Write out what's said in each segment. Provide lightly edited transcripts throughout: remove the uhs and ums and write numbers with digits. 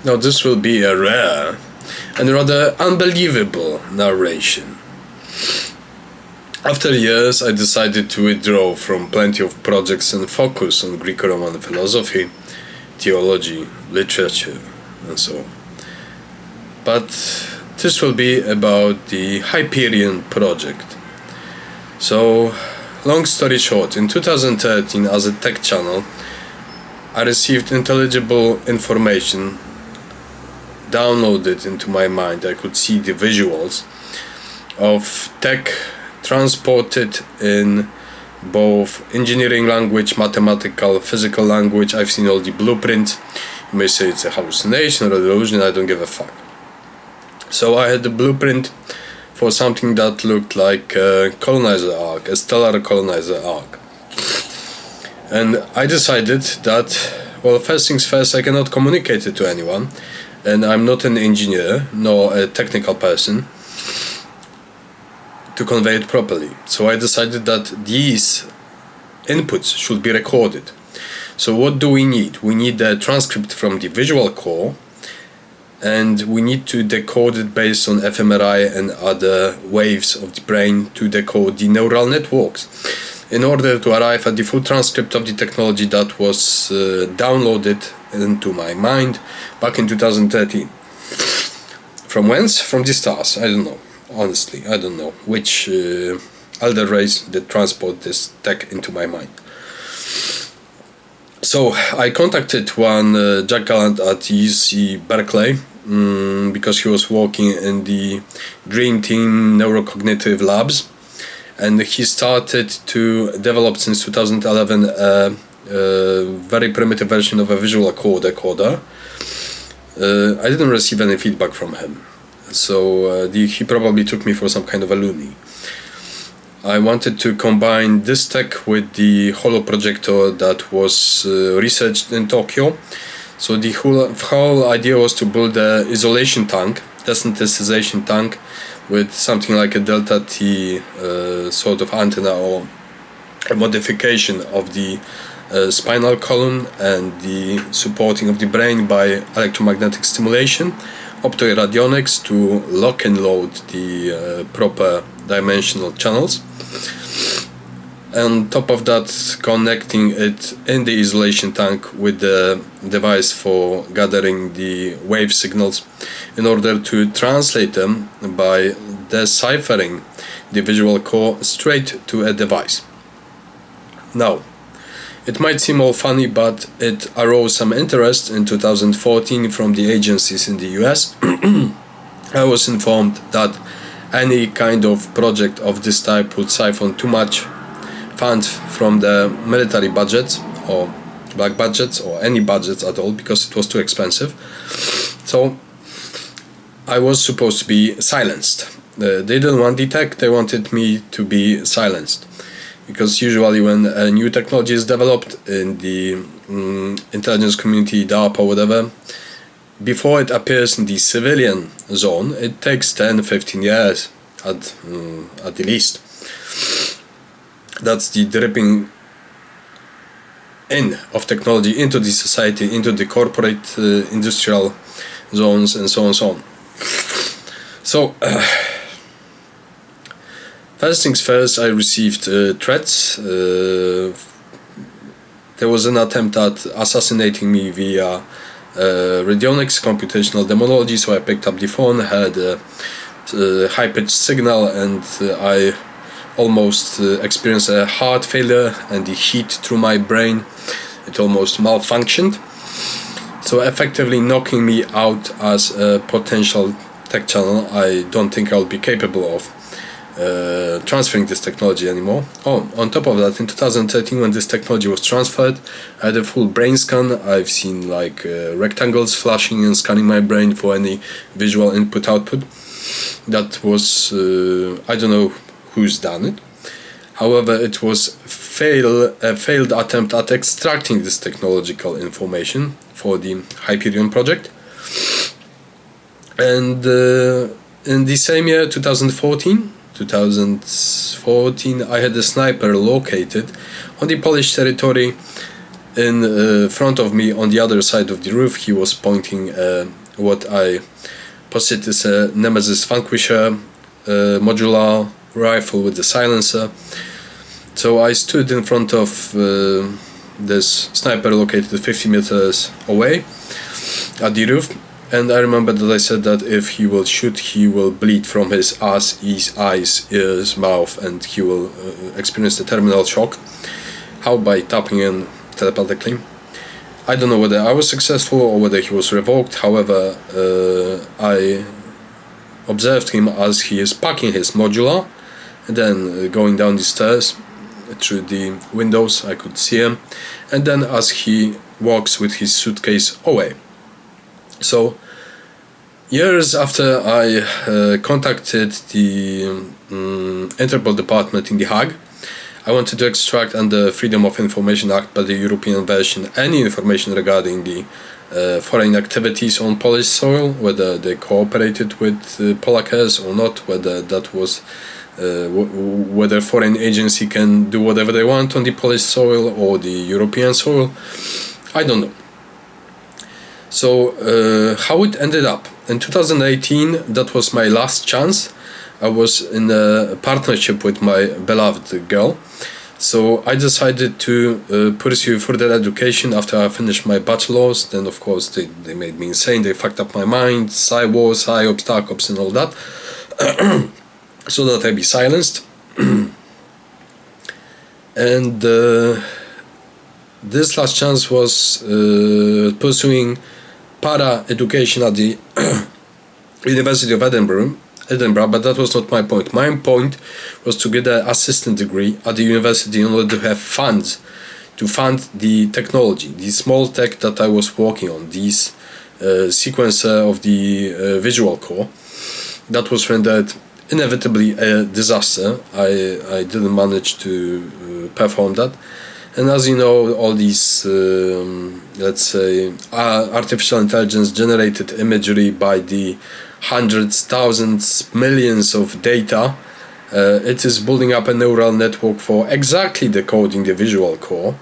Now this will be a rare and rather unbelievable narration. After years, I decided to withdraw from plenty of projects and focus on Greco-Roman philosophy, theology, literature, and so on. But this will be about the Hyperion project. So, long story short, in 2013, as a tech channel, I received intelligible information downloaded into my mind. I could see the visuals of tech transported in both engineering language, mathematical, physical language. I've seen all the blueprints. You may say it's a hallucination or a delusion, I don't give a fuck. So I had the blueprint for something that looked like a colonizer arc, a stellar colonizer arc. And I decided that, well, first things first, I cannot communicate it to anyone, and I'm not an engineer nor a technical person to convey it properly. So I decided that these inputs should be recorded. So what do we need? We need a transcript from the visual core, and we need to decode it based on fMRI and other waves of the brain to decode the neural networks in order to arrive at the full transcript of the technology that was downloaded into my mind back in 2013. From whence? From the stars. I don't know. Honestly, I don't know which elder race that transport this tech into my mind. So I contacted one Jack Gallant at UC Berkeley because he was working in the Dream Team Neurocognitive Labs, and he started to develop since 2011 a very primitive version of a visual core decoder. I didn't receive any feedback from him, so he probably took me for some kind of a loony. I wanted to combine this tech with the holo projector that was researched in Tokyo. So the whole idea was to build an isolation tank, desensitization tank, with something like a delta T sort of antenna or a modification of the spinal column and the supporting of the brain by electromagnetic stimulation, optoradionics to lock and load the proper dimensional channels. On top of that, connecting it in the isolation tank with the device for gathering the wave signals in order to translate them by deciphering the visual core straight to a device. Now, it might seem all funny, but it arose some interest in 2014 from the agencies in the US. I was informed that any kind of project of this type would siphon too much funds from the military budgets or black budgets or any budgets at all because it was too expensive. So I was supposed to be silenced. They didn't want the tech, they wanted me to be silenced. Because usually when a new technology is developed in the intelligence community, DARPA or whatever, before it appears in the civilian zone, it takes 10-15 years at the least. That's the dripping in of technology into the society, into the corporate industrial zones, and so on and so on. So, first things first, I received threats. There was an attempt at assassinating me via radionics, computational demonology, so I picked up the phone, had a high-pitched signal, and I almost experienced a heart failure, and the heat through my brain, it almost malfunctioned. So effectively knocking me out as a potential tech channel. I don't think I'll be capable of transferring this technology anymore. Oh, on top of that, in 2013 when this technology was transferred, I had a full brain scan. I've seen like rectangles flashing and scanning my brain for any visual input-output. That was, I don't know who's done it. However, it was a failed attempt at extracting this technological information for the Hyperion project. And in the same year, 2014, I had a sniper located on the Polish territory In front of me, on the other side of the roof, he was pointing what I posit is a Nemesis Vanquisher modular rifle with the silencer. So I stood in front of this sniper located 50 meters away at the roof, and I remember that I said that if he will shoot, he will bleed from his ass, his eyes, ears, mouth, and he will experience the terminal shock. How? By tapping in telepathically. I don't know whether I was successful or whether he was revoked. However, I observed him as he is packing his modular and then going down the stairs. Through the windows I could see him, and then as he walks with his suitcase away. So years after I contacted the Interpol department in The Hague, I wanted to extract under Freedom of Information Act, by the European version, any information regarding the foreign activities on Polish soil, whether they cooperated with Polakers or not, whether that was whether foreign agency can do whatever they want on the Polish soil or the European soil. I don't know. So how it ended up in 2018, that was my last chance. I was in a partnership with my beloved girl, so I decided to pursue further education after I finished my bachelor's. Then of course they made me insane, they fucked up my mind, Psy-Wars, Psy-Ops, Tark-Ops and all that. So that I be silenced. And this last chance was pursuing para-education at the University of Edinburgh, but that was not my point. My point was to get an assistant degree at the university in order to have funds to fund the technology, the small tech that I was working on, this sequencer of the visual core that was rendered inevitably a disaster. I didn't manage to perform that, and as you know, all these let's say artificial intelligence generated imagery by the hundreds, thousands, millions of data, it is building up a neural network for exactly decoding the visual core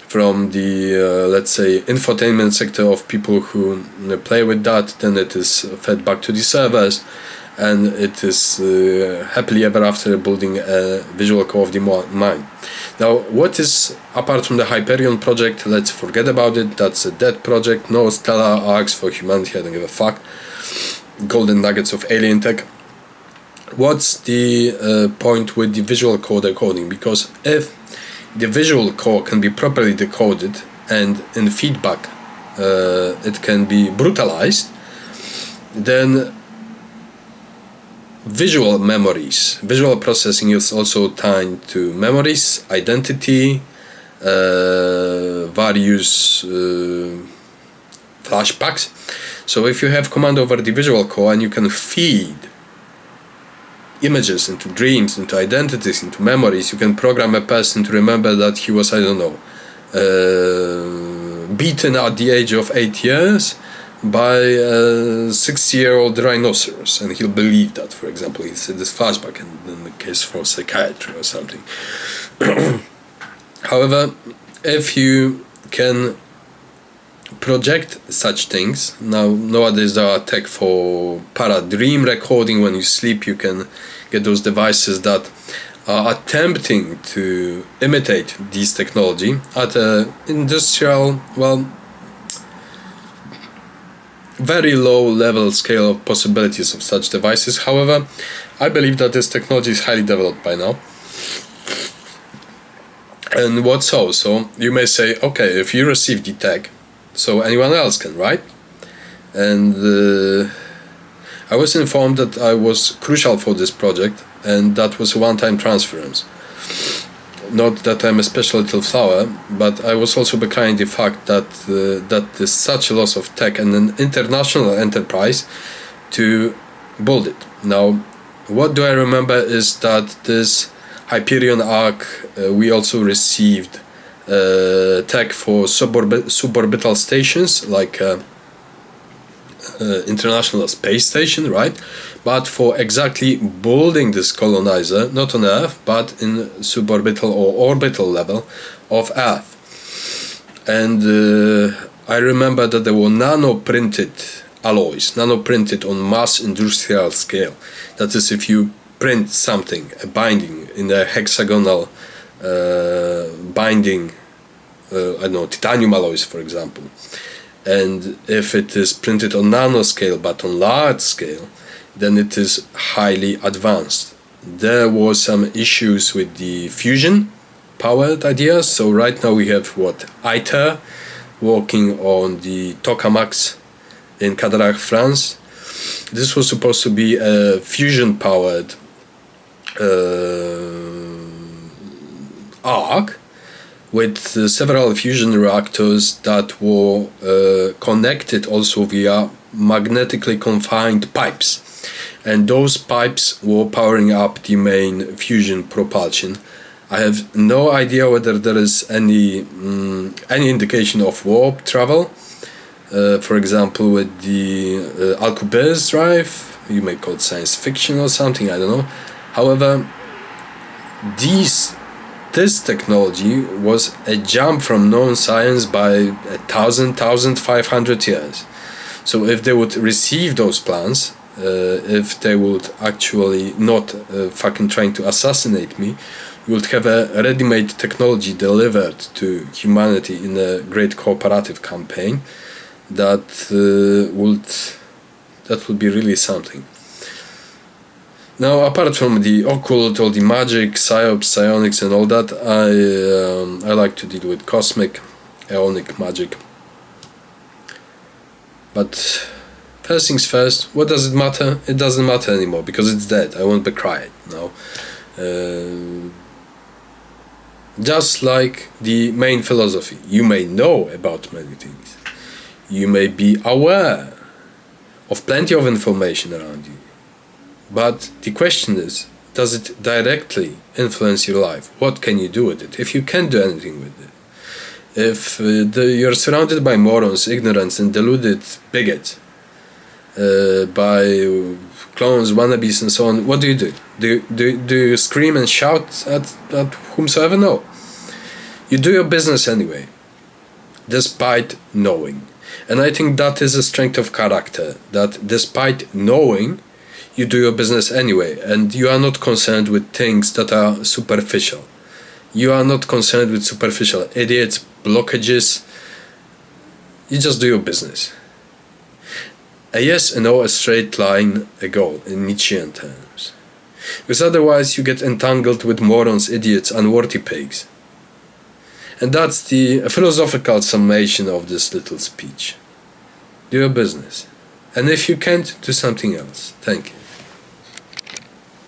from the let's say infotainment sector of people who play with that. Then it is fed back to the servers, and it is happily ever after building a visual core of the mind. Now, what is, apart from the Hyperion project, let's forget about it. That's a dead project. No stellar arcs for humanity, I don't give a fuck. Golden nuggets of alien tech. What's the point with the visual core decoding? Because if the visual core can be properly decoded and in feedback it can be brutalized, then visual memories, visual processing is also tied to memories, identity, various flashbacks. So if you have command over the visual core and you can feed images into dreams, into identities, into memories, you can program a person to remember that he was, I don't know, beaten at the age of 8 years by a 60-year-old rhinoceros, and he'll believe that, for example. It's this flashback in the case for psychiatry or something. However, if you can project such things, nowadays there are tech for para-dream recording. When you sleep, you can get those devices that are attempting to imitate this technology at an industrial, well, very low level scale of possibilities of such devices. However, I believe that this technology is highly developed by now. And what so? So you may say, okay, if you receive the tech, so anyone else can, right? And I was informed that I was crucial for this project, and that was a one-time transference. Not that I'm a special little flower, but I was also behind the fact that there's such a loss of tech and an international enterprise to build it. Now, what do I remember is that this Hyperion arc, we also received tech for suborbital stations, like International Space Station, right? But for exactly building this colonizer, not on Earth, but in suborbital or orbital level of Earth. And I remember that there were nano-printed alloys, nano-printed on mass industrial scale. That is, if you print something, a binding in a hexagonal binding, I don't know, titanium alloys, for example. And if it is printed on nanoscale but on large scale, then it is highly advanced. There were some issues with the fusion powered ideas. So right now we have ITER working on the tokamaks in Cadarache, France. This was supposed to be a fusion powered arc with several fusion reactors that were connected also via magnetically confined pipes, and those pipes were powering up the main fusion propulsion. I have no idea whether there is any indication of warp travel, for example with the Alcubierre's drive. You may call it science fiction or something, I don't know. However, this technology was a jump from known science by 1,500 years. So if they would receive those plans, if they would actually not fucking trying to assassinate me, we would have a ready-made technology delivered to humanity in a great cooperative campaign that would be really something. Now, apart from the occult, all the magic, psyops, psionics and all that, I like to deal with cosmic, aeonic magic. But first things first, what does it matter? It doesn't matter anymore because it's dead. I won't be crying now. Just like the main philosophy, you may know about many things. You may be aware of plenty of information around you. But the question is, does it directly influence your life? What can you do with it? If you can't do anything with it, if you're surrounded by morons, ignorance and deluded bigots, by clones, wannabes and so on, what do? Do you scream and shout at whomsoever? No. You do your business anyway, despite knowing. And I think that is a strength of character, that despite knowing, you do your business anyway, and you are not concerned with things that are superficial. You are not concerned with superficial idiots, blockages. You just do your business. A yes, a no, a straight line, a goal, in Nietzschean terms. Because otherwise you get entangled with morons, idiots, unworthy pigs. And that's the philosophical summation of this little speech. Do your business. And if you can't, do something else. Thank you.